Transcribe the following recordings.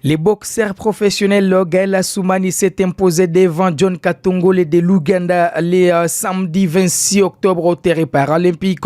Les boxeurs professionnels Gaël Assoumani s'est imposé devant John Katongole de l'Ouganda le samedi 26 octobre au terrain paralympique.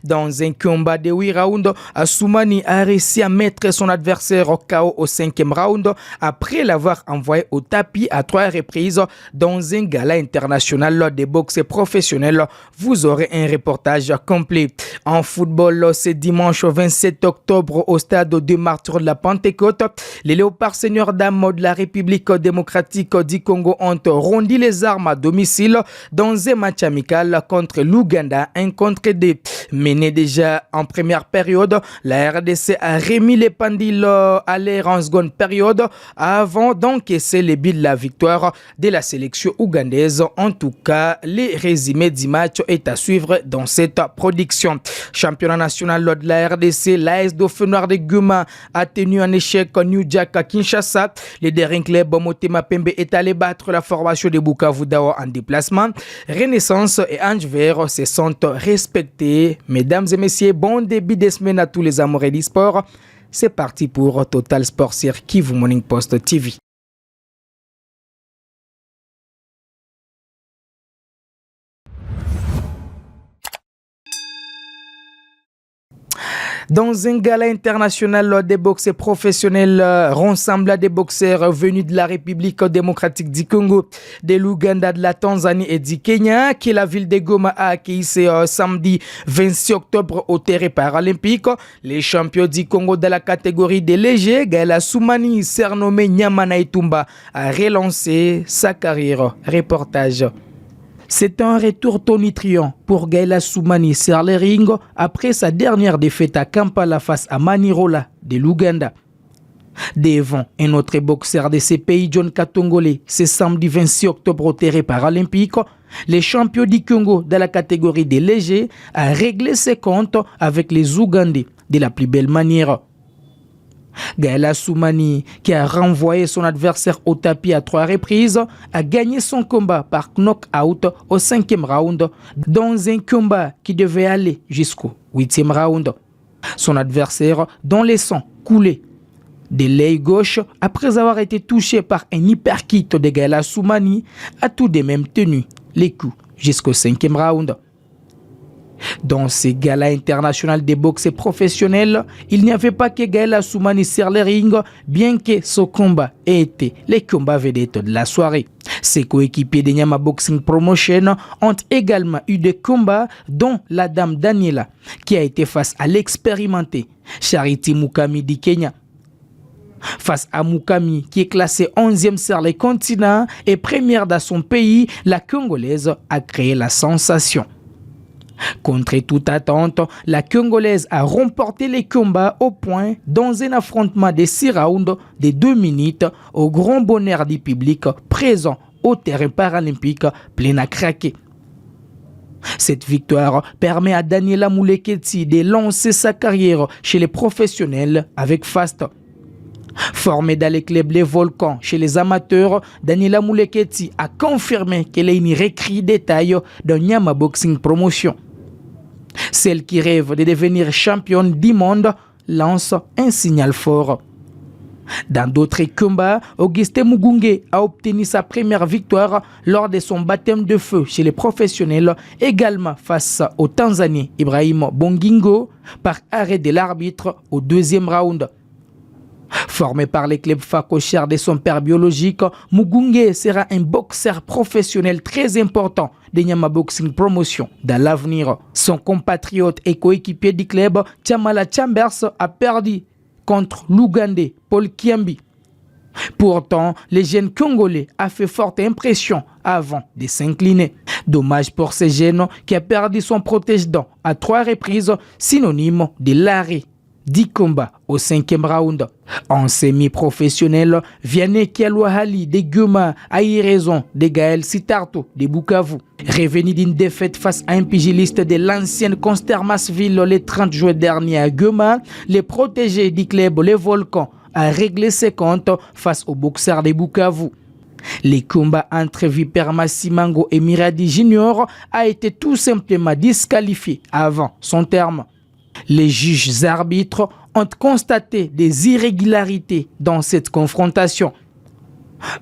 Dans un combat de 8 rounds, Assoumani a réussi à mettre son adversaire au KO au 5e round après l'avoir envoyé au tapis à 3 reprises dans un gala international de boxe professionnel. Vous aurez un reportage complet. En football, ce dimanche 27 octobre au stade de Martyrs de la Pentecôte, les Léopards seigneurs d'âme de la République démocratique du Congo ont rondi les armes à domicile dans un match amical contre l'Ouganda 1-2. Mené déjà en première période, la RDC a remis les pendules à l'air en seconde période avant d'encaisser les buts de la victoire de la sélection ougandaise. En tout cas, les résumés du match est à suivre dans cette production. Championnat national de la RDC, l'AS Dauphin Noir de Guma a tenu un échec New Jack à Kinshasa. Le dernier club Motema Pembe est allé battre la formation de Bukavu Dawa en déplacement. Renaissance et Ange Vert se sont respectés. Mesdames et messieurs, bon début de semaine à tous les amoureux du sport. C'est parti pour Total Sport sur Kivu Morning Post TV. Dans un gala international des boxeurs professionnels rassemblant des boxeurs venus de la République démocratique du Congo, de l'Ouganda, de la Tanzanie et du Kenya, que la ville de Goma a accueilli ce samedi 26 octobre au terrain paralympique. Les champions du Congo de la catégorie des légers, Gaël Assoumani, surnommé Nyamana Itumba, a relancé sa carrière. Reportage. C'est un retour tonitruant pour Gaël Assoumani sur le ring après sa dernière défaite à Kampala face à Manirola de l'Ouganda. Devant un autre boxeur de ce pays, John Katongole, ce samedi 26 octobre au terrain paralympique, les champions du Congo de la catégorie des légers a réglé ses comptes avec les Ougandais de la plus belle manière. Gaël Assoumani, qui a renvoyé son adversaire au tapis à 3 reprises, a gagné son combat par knock-out au 5e round dans un combat qui devait aller jusqu'au 8e round. Son adversaire, dont le sang coulait de l'œil gauche après avoir été touché par un hyperkick de Gaël Assoumani, a tout de même tenu les coups jusqu'au 5e round. Dans ces galas internationaux de boxe professionnels, il n'y avait pas que Gaël Assoumani sur le ring, bien que ce combat ait été le combat vedette de la soirée. Ses coéquipiers de Nyama Boxing Promotion ont également eu des combats, dont la dame Daniela, qui a été face à l'expérimenté Charity Mukami du Kenya. Face à Mukami, qui est classée 11e sur le continent et première dans son pays, la Congolaise a créé la sensation. Contre toute attente, la Congolaise a remporté les combats au point dans un affrontement de 6 rounds de 2 minutes au grand bonheur du public présent au terrain paralympique plein à craquer. Cette victoire permet à Daniela Mouleketi de lancer sa carrière chez les professionnels avec Fast. Formée dans les clubs Les Volcans chez les amateurs, Daniela Mouleketi a confirmé qu'elle est une recrue de taille de Nyama Boxing Promotion. Celle qui rêve de devenir championne du monde lance un signal fort. Dans d'autres combats, Augustin Mugunge a obtenu sa première victoire lors de son baptême de feu chez les professionnels, également face au Tanzanien Ibrahim Bongingo par arrêt de l'arbitre au 2e round. Formé par les clubs facochers de son père biologique, Mugunge sera un boxeur professionnel très important de Nyama Boxing Promotion dans l'avenir. Son compatriote et coéquipier du club, Chamala Chambers, a perdu contre l'Ougandais Paul Kiambi. Pourtant, le jeune Congolais a fait forte impression avant de s'incliner. Dommage pour ce jeune qui a perdu son protège-dents à 3 reprises, synonyme de l'arrêt du combat au 5e round. En semi-professionnel, Vianney Kialouahali de Guma a eu raison de Gaël Sitarto de Bukavu. Revenu d'une défaite face à un pugiliste de l'ancienne Constermasville le 30 juin dernier à Guma, le protégé du club Les Volcans a réglé ses comptes face au boxeur de Bukavu. Les combats entre Viper Massimango et Miradi Junior a été tout simplement disqualifié avant son terme. Les juges arbitres ont constaté des irrégularités dans cette confrontation.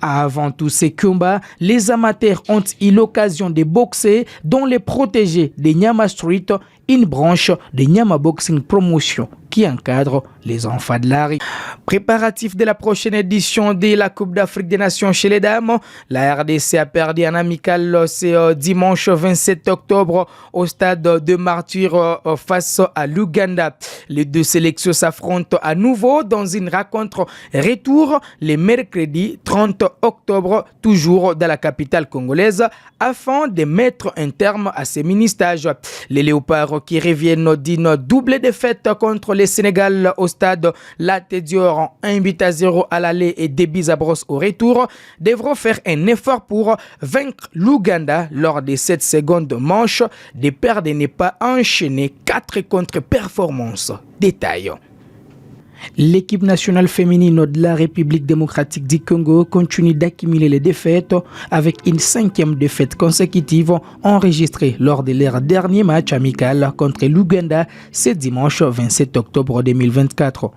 Avant tous ces combats, les amateurs ont eu l'occasion de boxer dans les protégés de Nyama Street, une branche de Nyama Boxing Promotion qui encadre les enfants de la rue. Préparatif de la prochaine édition de la Coupe d'Afrique des Nations chez les dames. La RDC a perdu un amical ce dimanche 27 octobre au stade de Martyrs face à l'Ouganda. Les deux sélections s'affrontent à nouveau dans une rencontre retour le mercredi 30 octobre, toujours dans la capitale congolaise, afin de mettre un terme à ces mini-stages. Les Léopards qui reviennent d'une double défaite contre le Sénégal au stade Latte Dior, 1-0 à l'aller et 2-0 au retour, devront faire un effort pour vaincre l'Ouganda lors des 7 secondes manches, de peur de ne pas enchaîner 4 contre-performances. Détail. L'équipe nationale féminine de la République démocratique du Congo continue d'accumuler les défaites avec une 5e défaite consécutive enregistrée lors de leur dernier match amical contre l'Ouganda ce dimanche 27 octobre 2024.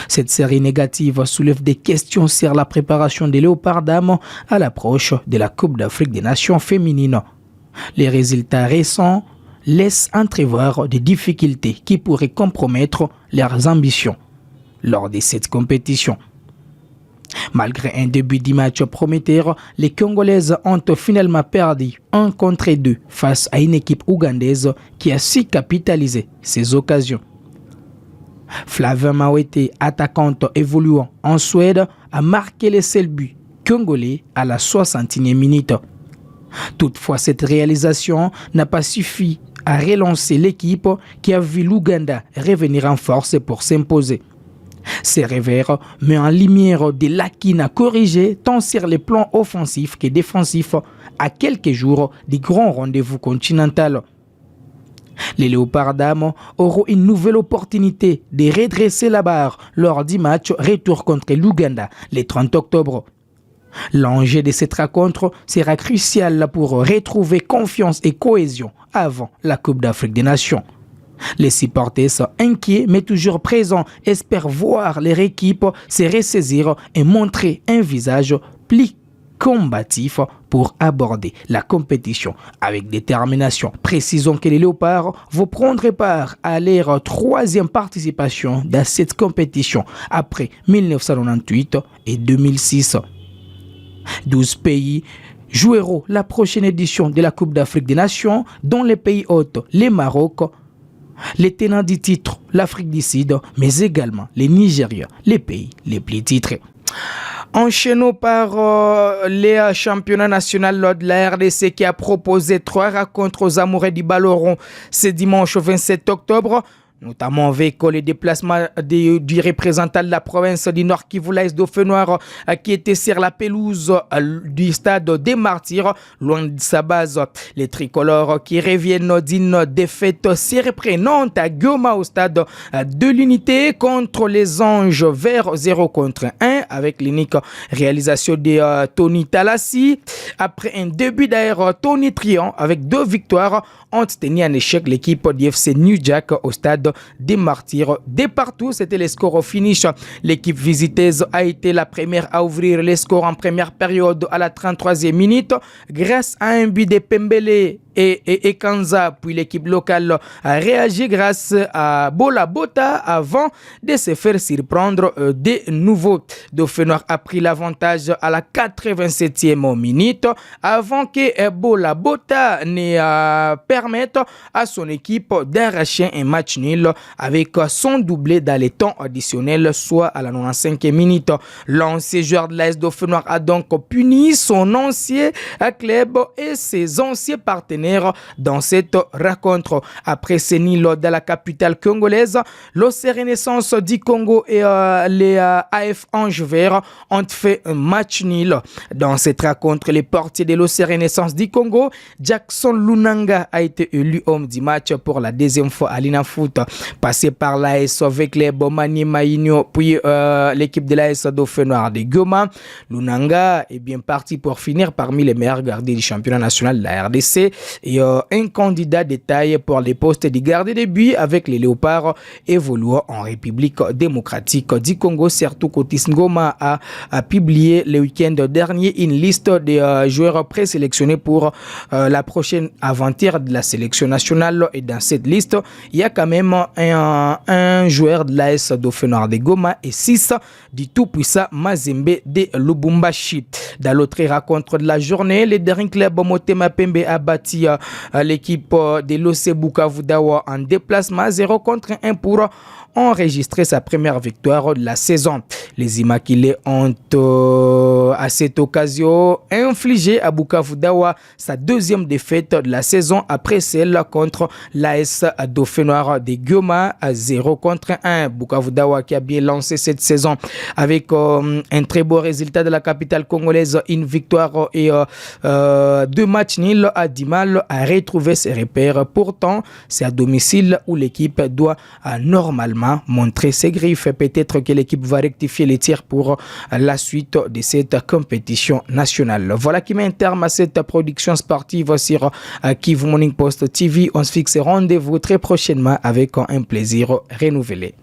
Cette série négative soulève des questions sur la préparation des Léopards dames à l'approche de la Coupe d'Afrique des Nations féminines. Les résultats récents laissent entrevoir des difficultés qui pourraient compromettre leurs ambitions lors de cette compétition. Malgré un début de match prometteur, les Congolaises ont finalement perdu 1-2 face à une équipe ougandaise qui a su capitaliser ces occasions. Flavien Mawete, attaquante évoluant en Suède, a marqué le seul but congolais à la 61e minute. Toutefois, cette réalisation n'a pas suffi à relancer l'équipe qui a vu l'Ouganda revenir en force pour s'imposer. Ces revers met en lumière des lacunes à corriger tant sur les plans offensifs que défensifs à quelques jours du grand rendez-vous continental. Les Léopards dames auront une nouvelle opportunité de redresser la barre lors du match retour contre l'Ouganda le 30 octobre. L'enjeu de cette rencontre sera crucial pour retrouver confiance et cohésion avant la Coupe d'Afrique des Nations. Les supporters sont inquiets mais toujours présents, espèrent voir leur équipe se ressaisir et montrer un visage plus combatif pour aborder la compétition avec détermination. Précisons que les Léopards vont prendre part à leur 3e participation dans cette compétition après 1998 et 2006. 12 pays joueront la prochaine édition de la Coupe d'Afrique des Nations, dont les pays hôtes, les Maroc, les tenants du titre, l'Afrique du Sud, mais également les Nigériens, les pays les plus titrés. Enchaînons par les championnats nationaux de la RDC qui a proposé 3 rencontres aux amoureux du ballon rond ce dimanche 27 octobre. Notamment avec les déplacements du représentant de la province du Nord Kivu, l'AS Dauphin Noir, qui était sur la pelouse du stade des Martyrs, loin de sa base. Les tricolores qui reviennent d'une défaite surprenante à Goma au stade de l'Unité contre les Anges Verts 0-1 avec l'unique réalisation de Tony Talassi. Après un début d'ailleurs Tony Trian avec 2 victoires, ont tenu en échec l'équipe du FC New Jack au stade des Martyrs. Dès partout, c'était les scores au finish. L'équipe visiteuse a été la première à ouvrir les scores en première période à la 33e minute grâce à un but de Pembele et Kanza. Puis l'équipe locale a réagi grâce à Bola Bota avant de se faire surprendre de nouveau. Dauphin Noir a pris l'avantage à la 87e minute avant que Bola Bota ne permette à son équipe d'arracher un match nul avec son doublé dans les temps additionnels, soit à la 95e minute. L'ancien joueur de l'AS Dauphin Noir a donc puni son ancien club et ses anciens partenaires dans cette rencontre. Après ces nuls dans la capitale congolaise, l'OC Renaissance du Congo et les AF Ange Vert ont fait un match nul. Dans cette rencontre, les portiers de l'OC Renaissance du Congo, Jackson Lunanga a été élu homme du match pour la 2e fois à l'Inafoot. passé par l'AS avec les Bomani Maïnio, puis l'équipe de l'AS Dauphin Noir de Goma. Lunanga est bien parti pour finir parmi les meilleurs gardiens du championnat national de la RDC et un candidat de taille pour les postes de gardien de but avec les Léopards évoluant en République démocratique du Congo. Surtout Cotis Ngoma a publié le week-end dernier une liste des joueurs présélectionnés pour la prochaine aventure de la sélection nationale, et dans cette liste il y a quand même un joueur de l'AS Dauphin Noir de Goma et 6 du tout-puissant Mazembe de Lubumbashi. Dans l'autre rencontre de la journée, le dernier club Motema Pembe a battu l'équipe de l'OC Bukavu Dawa en déplacement 0-1 pour enregistrer sa première victoire de la saison. Les Immaculés ont à cette occasion infligé à Bukavu Dawa sa deuxième défaite de la saison après celle contre l'AS Dauphin Noir de Goma à 0-1. Bukavu Dawa qui a bien lancé cette saison avec un très beau résultat de la capitale congolaise, une victoire et 2 matchs nuls, a du mal à retrouver ses repères. Pourtant, c'est à domicile où l'équipe doit normalement montrer ses griffes. Peut-être que l'équipe va rectifier les tirs pour la suite de cette compétition nationale. Voilà qui met un terme à cette production sportive sur Kivu Morning Post TV. On se fixe rendez-vous très prochainement avec un plaisir renouvelé.